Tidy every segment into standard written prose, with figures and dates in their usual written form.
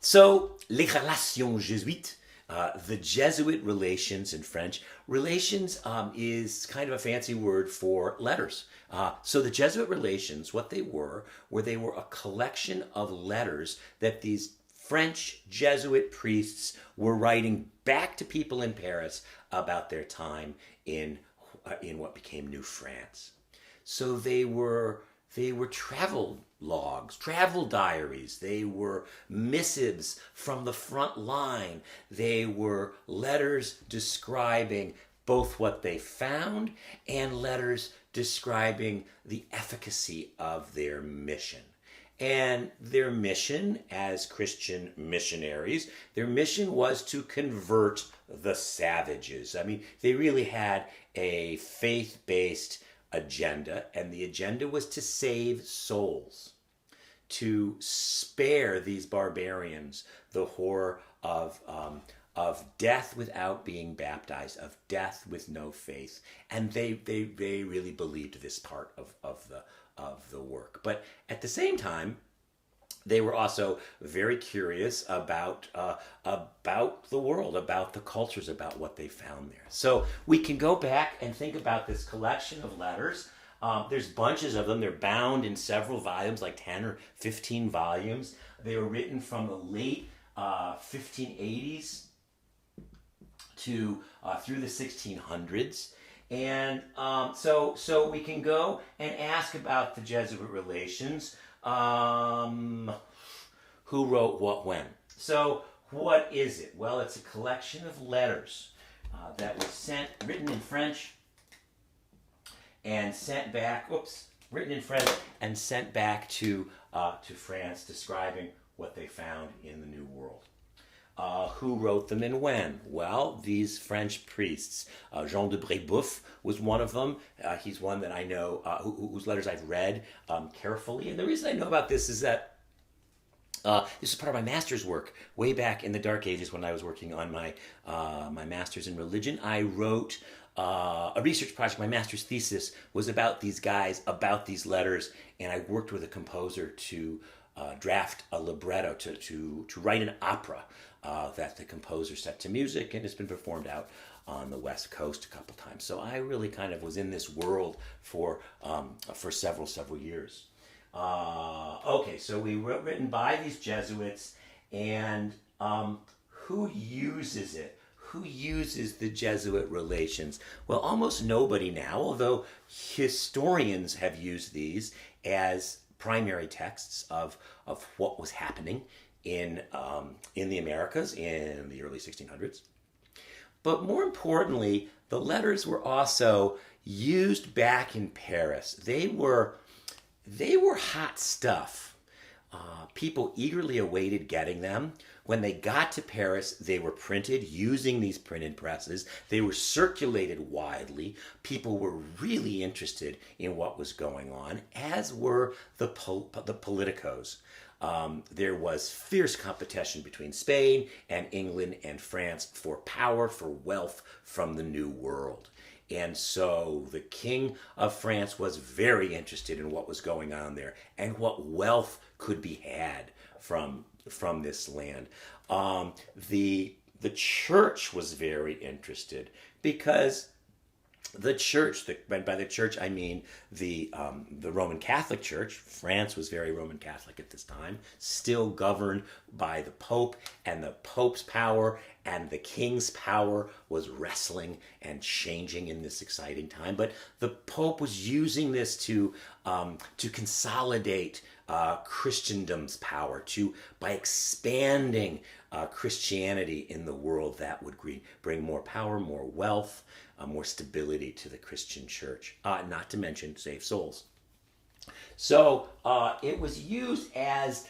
So, les relations jésuites, the Jesuit relations in French, relations is kind of a fancy word for letters. So the Jesuit relations, what they were they were a collection of letters that these French Jesuit priests were writing back to people in Paris about their time in what became New France. So they were travel logs, travel diaries. They were missives from the front line. They were letters describing both what they found and letters describing the efficacy of their mission. And their mission as Christian missionaries, their mission was to convert the savages. I mean, they really had a faith-based agenda, and the agenda was to save souls, to spare these barbarians the horror of death without being baptized, of death with no faith. And they really believed this part of the work. But at the same time, they were also very curious about the world, about the cultures, about what they found there. So we can go back and think about this collection of letters. There's bunches of them. They're bound in several volumes, like 10 or 15 volumes. They were written from the late 1580s to through the 1600s. And so we can go and ask about the Jesuit relations. Who wrote what when? So what is it? Well, it's a collection of letters that was written in French and sent back. Written in French and sent back to France, describing what they found in the New World. Who wrote them and when? Well, these French priests. Jean de Brébeuf was one of them. He's one that I know, whose letters I've read carefully. And the reason I know about this is that this is part of my master's work. Way back in the dark ages when I was working on my master's in religion, I wrote a research project. My master's thesis was about these guys, about these letters, and I worked with a composer to draft a libretto, to write an opera that the composer set to music, and it's been performed out on the West Coast a couple times. So I really kind of was in this world for several years. Okay, so we were written by these Jesuits, and who uses it? Who uses the Jesuit relations? Well, almost nobody now, although historians have used these as primary texts of what was happening in the Americas in the early 1600s. But more importantly, the letters were also used back in Paris. They were hot stuff. People eagerly awaited getting them. When they got to Paris, they were printed using these printed presses. They were circulated widely. People were really interested in what was going on, as were the politicos. There was fierce competition between Spain and England and France for power, for wealth from the New World. And so the King of France was very interested in what was going on there and what wealth could be had from this land. The church was very interested because the church, by the church I mean the Roman Catholic Church. France was very Roman Catholic at this time, still governed by the Pope, and the Pope's power and the King's power was wrestling and changing in this exciting time. But the Pope was using this to consolidate Christendom's power, by expanding Christianity in the world, that would bring more power, more wealth, more stability to the Christian church, not to mention save souls. So it was used as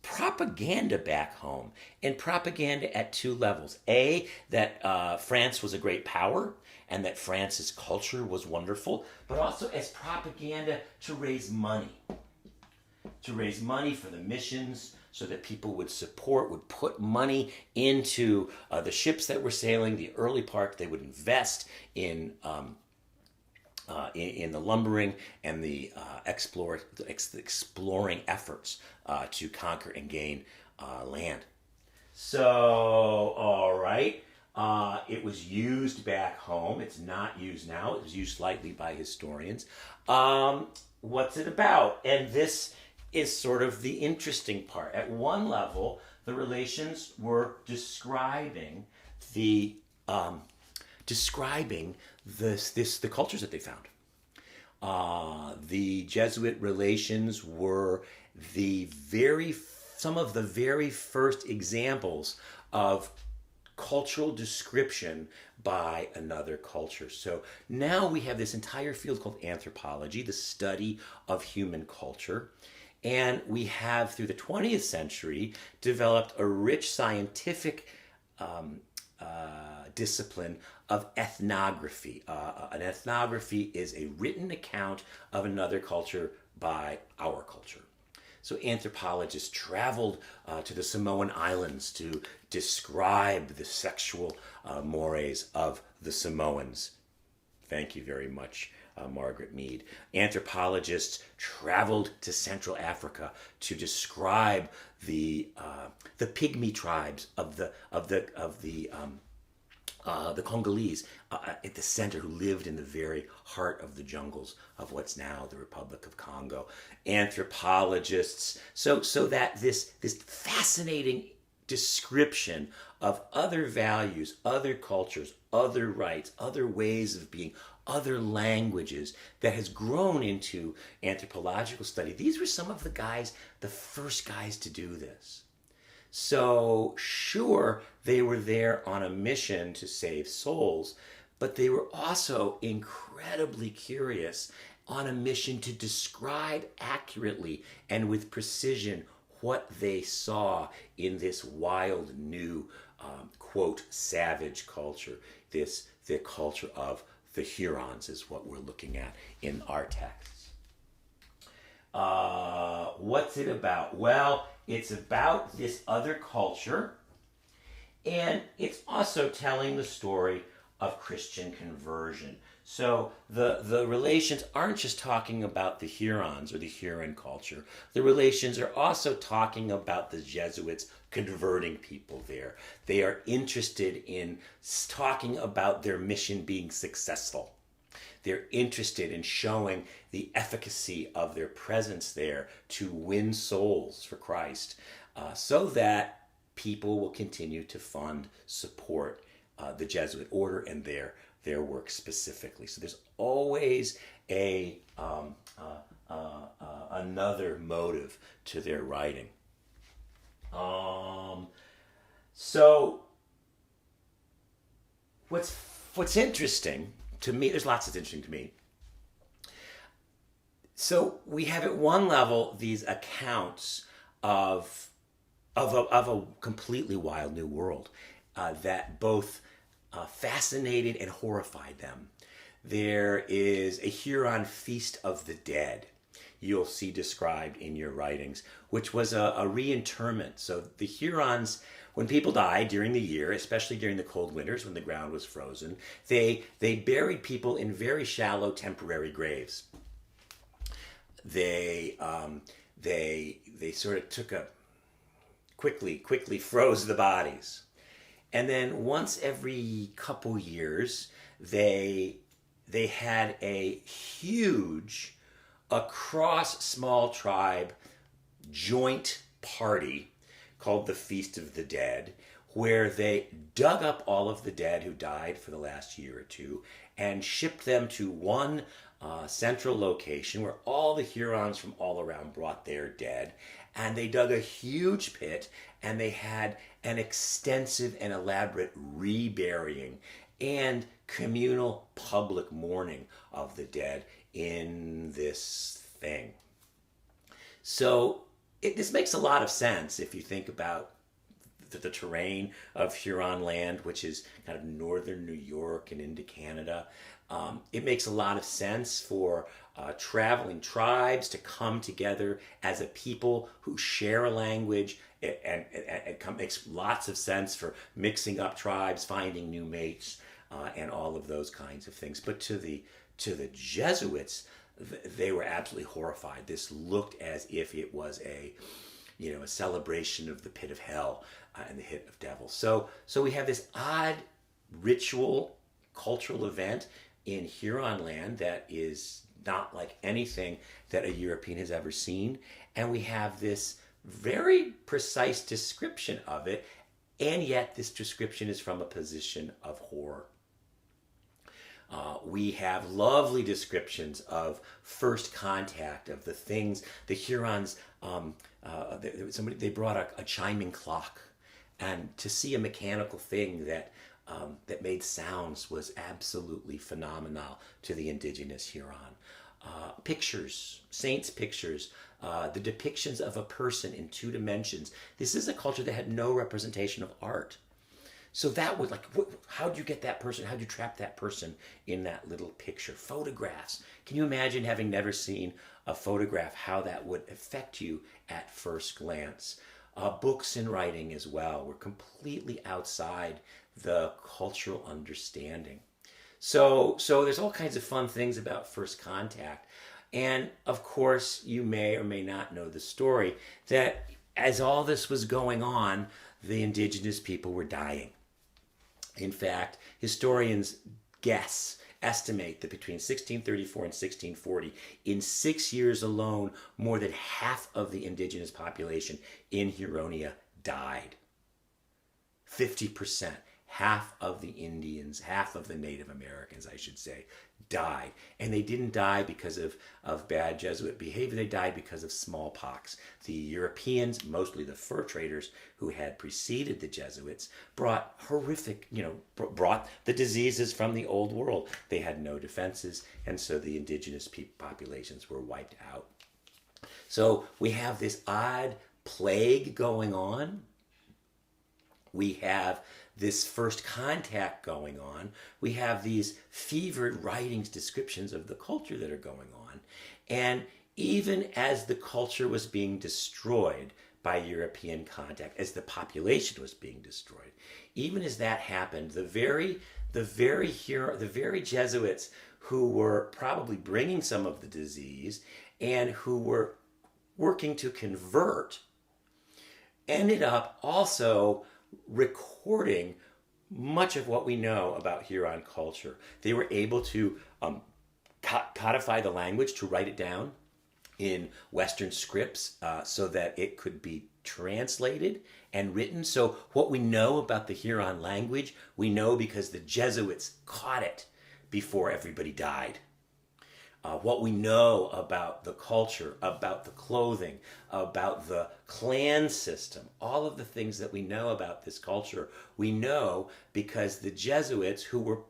propaganda back home, and propaganda at two levels. A, that France was a great power and that France's culture was wonderful, but also as propaganda to raise money for the missions, so that people would put money into the ships that were sailing. The early part, they would invest in in the lumbering and the exploring efforts to conquer and gain land. So, all right. It was used back home. It's not used now. It was used slightly by historians. What's it about? And this is sort of the interesting part. At one level, the relations were describing the the cultures that they found. The Jesuit relations were some of the very first examples of cultural description by another culture. So now we have this entire field called anthropology, the study of human culture. And we have, through the 20th century, developed a rich scientific discipline of ethnography. An ethnography is a written account of another culture by our culture. So anthropologists traveled to the Samoan Islands to describe the sexual mores of the Samoans. Thank you very much, Margaret Mead. Anthropologists traveled to Central Africa to describe the pygmy tribes of the Congolese at the center, who lived in the very heart of the jungles of what's now the Republic of Congo. Anthropologists, so that this fascinating description of other values, other cultures, other rights, other ways of being, other languages that has grown into anthropological study. These were some of the first guys to do this. So sure, they were there on a mission to save souls, but they were also incredibly curious on a mission to describe accurately and with precision what they saw in this wild new, quote, savage culture. The culture of the Hurons is what we're looking at in our texts. What's it about? Well, it's about this other culture, and it's also telling the story of Christian conversion. So the relations aren't just talking about the Hurons or the Huron culture. The relations are also talking about the Jesuits converting people there. They are interested in talking about their mission being successful. They're interested in showing the efficacy of their presence there to win souls for Christ, so that people will continue to fund, support the Jesuit order and their work specifically. So there's always another motive to their writing. So what's interesting to me, there's lots that's interesting to me. So we have at one level these accounts of a completely wild new world that both fascinated and horrified them. There is a Huron feast of the dead you'll see described in your writings, which was a reinterment. So the Hurons, when people died during the year, especially during the cold winters when the ground was frozen, they buried people in very shallow temporary graves. They sort of took quickly froze the bodies. And then once every couple years, they had a huge, across small tribe joint party called the Feast of the Dead, where they dug up all of the dead who died for the last year or two and shipped them to one central location where all the Hurons from all around brought their dead. And they dug a huge pit, and they had an extensive and elaborate reburying and communal public mourning of the dead in this thing. So this makes a lot of sense if you think about the terrain of Huron land, which is kind of northern New York and into Canada. It makes a lot of sense for traveling tribes to come together as a people who share a language, and it makes lots of sense for mixing up tribes, finding new mates, and all of those kinds of things. But to to the Jesuits, they were absolutely horrified. This looked as if it was a celebration of the pit of hell and the hit of devils. So we have this odd ritual, cultural event in Huron land that is not like anything that a European has ever seen. And we have this very precise description of it, and yet this description is from a position of horror. We have lovely descriptions of first contact, of the things the Hurons. They brought a chiming clock, and to see a mechanical thing that made sounds was absolutely phenomenal to the indigenous Huron. Pictures, saints' pictures, the depictions of a person in 2 dimensions. This is a culture that had no representation of art. So that was like, how'd you get that person? How'd you trap that person in that little picture? Photographs. Can you imagine, having never seen a photograph, how that would affect you at first glance? Books and writing as well were completely outside the cultural understanding. So there's all kinds of fun things about first contact. And of course, you may or may not know the story that as all this was going on, the indigenous people were dying. In fact, historians estimate that between 1634 and 1640, in 6 years alone, more than half of the indigenous population in Huronia died. 50%. Half of the Indians, half of the Native Americans, I should say, died. And they didn't die because of bad Jesuit behavior. They died because of smallpox. The Europeans, mostly the fur traders who had preceded the Jesuits, brought brought the diseases from the old world. They had no defenses, and so the indigenous populations were wiped out. So we have this odd plague going on. We have this first contact going on. We have these fevered writings, descriptions of the culture that are going on. And even as the culture was being destroyed by European contact, as the population was being destroyed, even as that happened, the very Jesuits who were probably bringing some of the disease and who were working to convert ended up also recording much of what we know about Huron culture. They were able to codify the language, to write it down in Western scripts so that it could be translated and written. So what we know about the Huron language, we know because the Jesuits caught it before everybody died. What we know about the culture, about the clothing, about the clan system, all of the things that we know about this culture, we know because the Jesuits, who were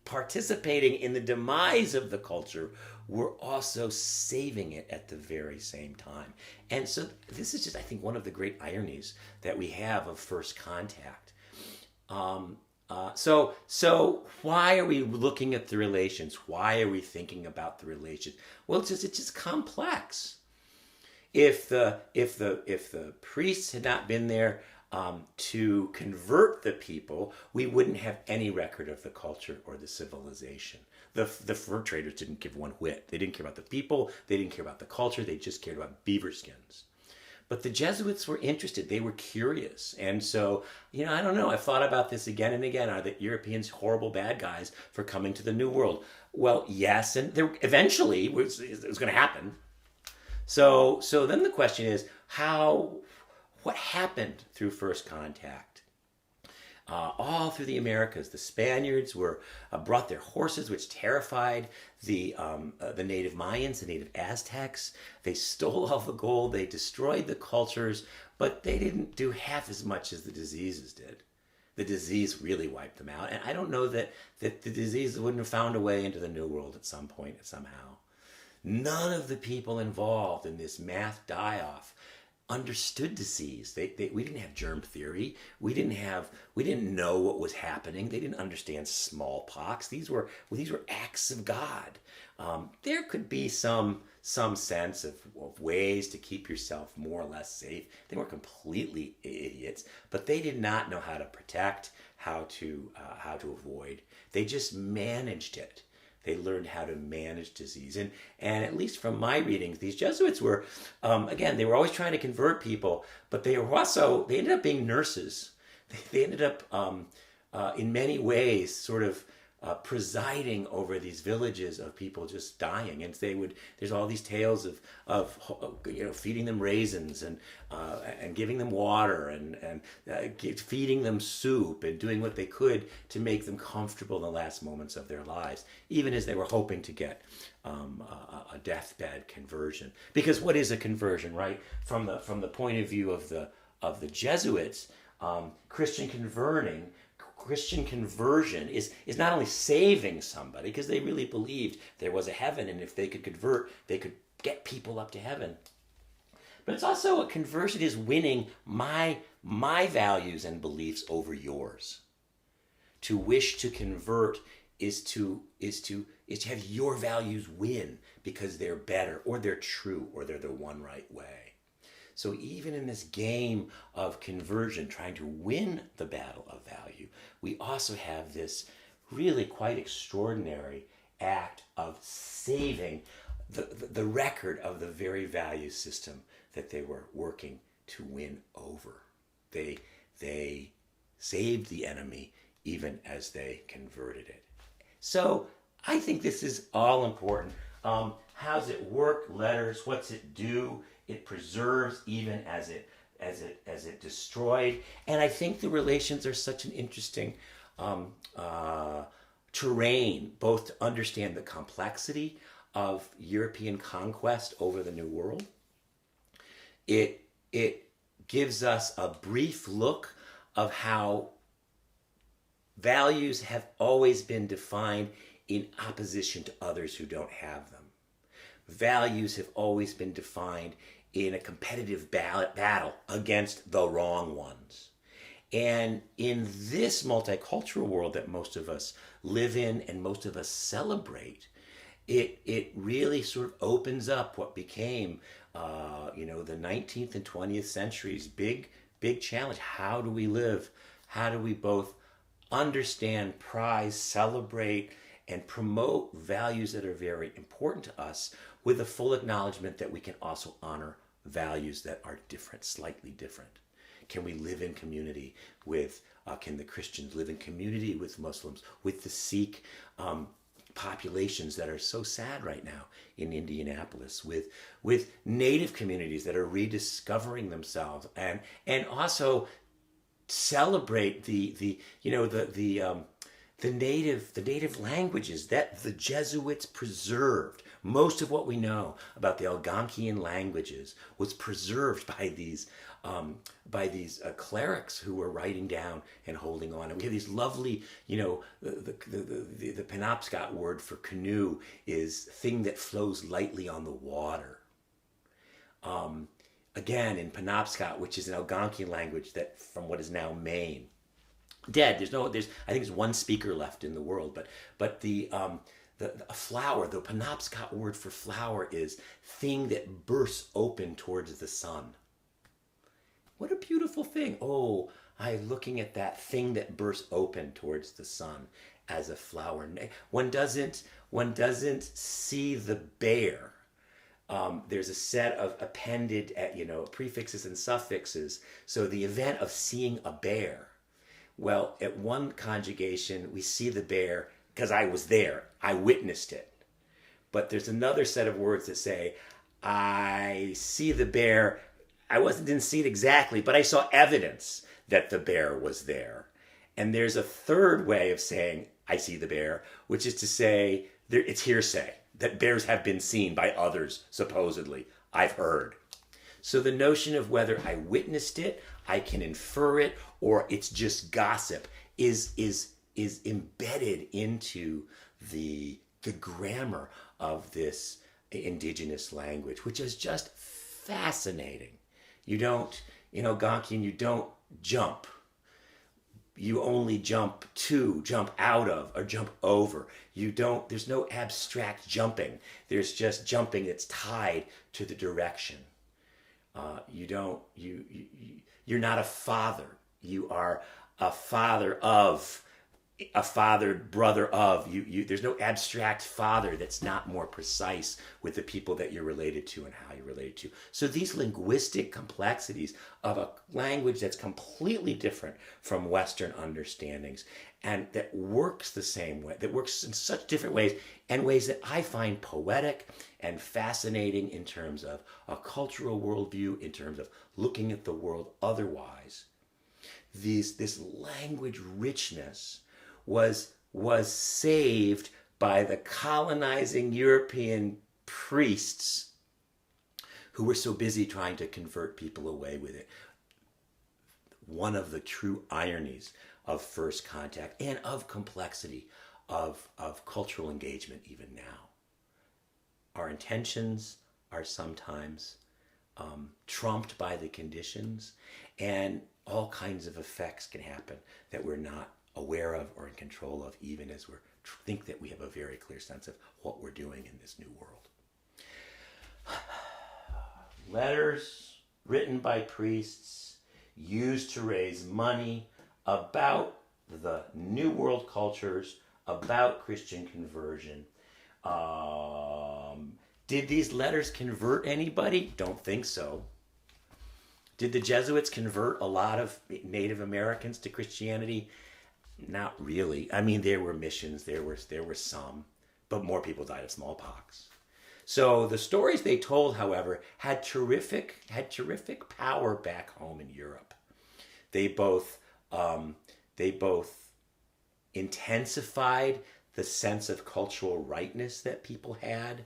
participating in the demise of the culture, were also saving it at the very same time. And so this is just, I think, one of the great ironies that we have of first contact. So why are we looking at the relations? Why are we thinking about the relations? Well, it's just complex. If the priests had not been there to convert the people, we wouldn't have any record of the culture or the civilization. The fur traders didn't give one whit. They didn't care about the people. They didn't care about the culture. They just cared about beaver skins. But the Jesuits were interested. They were curious. And so, I don't know. I've thought about this again and again. Are the Europeans horrible bad guys for coming to the New World? Well, yes. And eventually it was going to happen. So then the question is, what happened through first contact? All through the Americas, the Spaniards brought their horses, which terrified the native Mayans, the native Aztecs. They stole all the gold. They destroyed the cultures, but they didn't do half as much as the diseases did. The disease really wiped them out, and I don't know that the disease wouldn't have found a way into the New World at some point somehow. None of the people involved in this mass die-off understood disease. We didn't have germ theory. We didn't know what was happening. They didn't understand smallpox. These were acts of God. There could be some sense of ways to keep yourself more or less safe. They weren't completely idiots, but they did not know how to protect, how to avoid. They just managed it They learned how to manage disease. And at least from my readings, these Jesuits were, again, they were always trying to convert people, but they ended up being nurses. They ended up, in many ways, sort of presiding over these villages of people just dying. And there's all these tales of feeding them raisins and giving them water and feeding them soup and doing what they could to make them comfortable in the last moments of their lives, even as they were hoping to get a deathbed conversion. Because what is a conversion, right? From the point of view of the Jesuits, Christian conversion is not only saving somebody, because they really believed there was a heaven, and if they could convert, they could get people up to heaven. But it's also, a conversion is winning my values and beliefs over yours. To wish to convert is to have your values win because they're better, or they're true, or they're the one right way. So even in this game of conversion, trying to win the battle of value, we also have this really quite extraordinary act of saving the record of the very value system that they were working to win over. They saved the enemy even as they converted it. So I think this is all important. How's it work? Letters. What's it do? It preserves even as it destroyed. And I think the relations are such an interesting terrain, both to understand the complexity of European conquest over the New World. It gives us a brief look of how values have always been defined in opposition to others who don't have them. Values have always been defined in a competitive battle against the wrong ones. And in this multicultural world that most of us live in and most of us celebrate, it really sort of opens up what became, the 19th and 20th century's big challenge. How do we live? How do we both understand, prize, celebrate, and promote values that are very important to us, with the full acknowledgement that we can also honor values that are different, slightly different? Can we live in community with, can the Christians live in community with Muslims, with the Sikh populations that are so sad right now in Indianapolis, with Native communities that are rediscovering themselves, and also celebrate the native languages that the Jesuits preserved. Most of what we know about the Algonquian languages was preserved by these clerics who were writing down and holding on. And we have these lovely, the Penobscot word for canoe is thing that flows lightly on the water. Again, in Penobscot, which is an Algonquian language that from what is now Maine, dead. I think there's one speaker left in the world, but the flower, the Penobscot word for flower is thing that bursts open towards the sun. What a beautiful thing. Oh, I'm looking at that thing that bursts open towards the sun as a flower. One doesn't see the bear. There's a set of appended prefixes and suffixes. So the event of seeing a bear. Well, at one conjugation, we see the bear because I was there. I witnessed it. But there's another set of words that say, I see the bear. Didn't see it exactly, but I saw evidence that the bear was there. And there's a third way of saying, I see the bear, which is to say, it's hearsay, that bears have been seen by others, supposedly. I've heard. So the notion of whether I witnessed it, I can infer it, or it's just gossip is embedded into the grammar of this indigenous language, which is just fascinating. You don't, in Algonquian, you don't jump. You only jump out of, or jump over. There's no abstract jumping. There's just jumping that's tied to the direction. You're not a father. You are a father of a father, brother of. There's no abstract father that's not more precise with the people that you're related to and how you're related to. So these linguistic complexities of a language that's completely different from Western understandings and that works the same way, that works in such different ways and ways that I find poetic and fascinating in terms of a cultural worldview, in terms of looking at the world otherwise. This language richness was saved by the colonizing European priests who were so busy trying to convert people away with it. One of the true ironies of first contact and of complexity of cultural engagement even now. Our intentions are sometimes trumped by the conditions, and all kinds of effects can happen that we're not aware of or in control of, even as we think that we have a very clear sense of what we're doing in this new world. Letters written by priests used to raise money about the new world cultures, about Christian conversion. Did these letters convert anybody? Don't think so. Did the Jesuits convert a lot of Native Americans to Christianity? Not really. I mean, there were missions, there were some, but more people died of smallpox. So the stories they told, however, had terrific power back home in Europe. They both intensified the sense of cultural rightness that people had.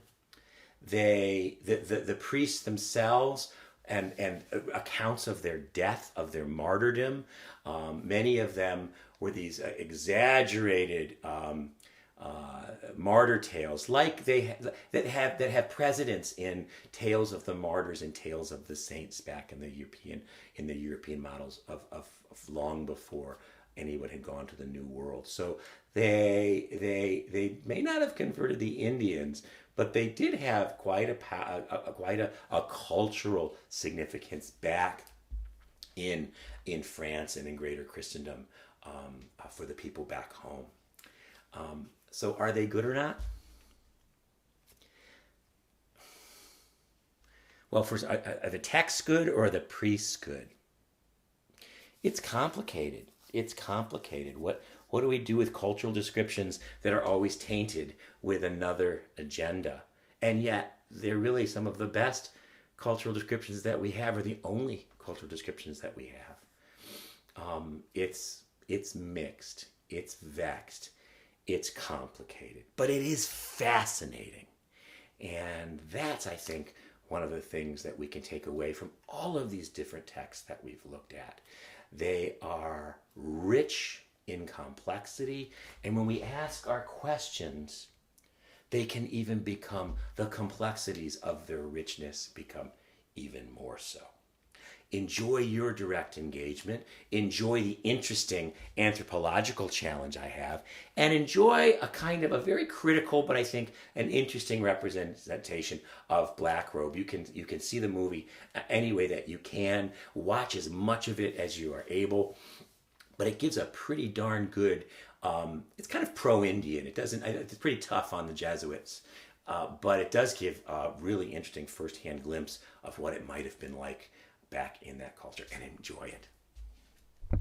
The priests themselves and accounts of their death, of their martyrdom, many of them were these exaggerated martyr tales, like that have precedence in tales of the martyrs and tales of the saints back in the European models of long before anyone had gone to the New World. So they may not have converted the Indians, but they did have quite a cultural significance back in France and in greater Christendom for the people back home. So are they good or not? Well, first, are the texts good or are the priests good? It's complicated. What do we do with cultural descriptions that are always tainted with another agenda? And yet, they're really some of the best cultural descriptions that we have, or the only cultural descriptions that we have. It's mixed. It's vexed. It's complicated. But it is fascinating. And that's, I think, one of the things that we can take away from all of these different texts that we've looked at. They are rich in complexity, and when we ask our questions, they can even become, the complexities of their richness become even more so. Enjoy your direct engagement, enjoy the interesting anthropological challenge I have, and enjoy a kind of a very critical, but I think an interesting representation of Black Robe. You can see the movie any way that you can, watch as much of it as you are able, but it gives a pretty darn good, it's kind of pro-Indian. It's pretty tough on the Jesuits, but it does give a really interesting first-hand glimpse of what it might have been like back in that culture, and enjoy it.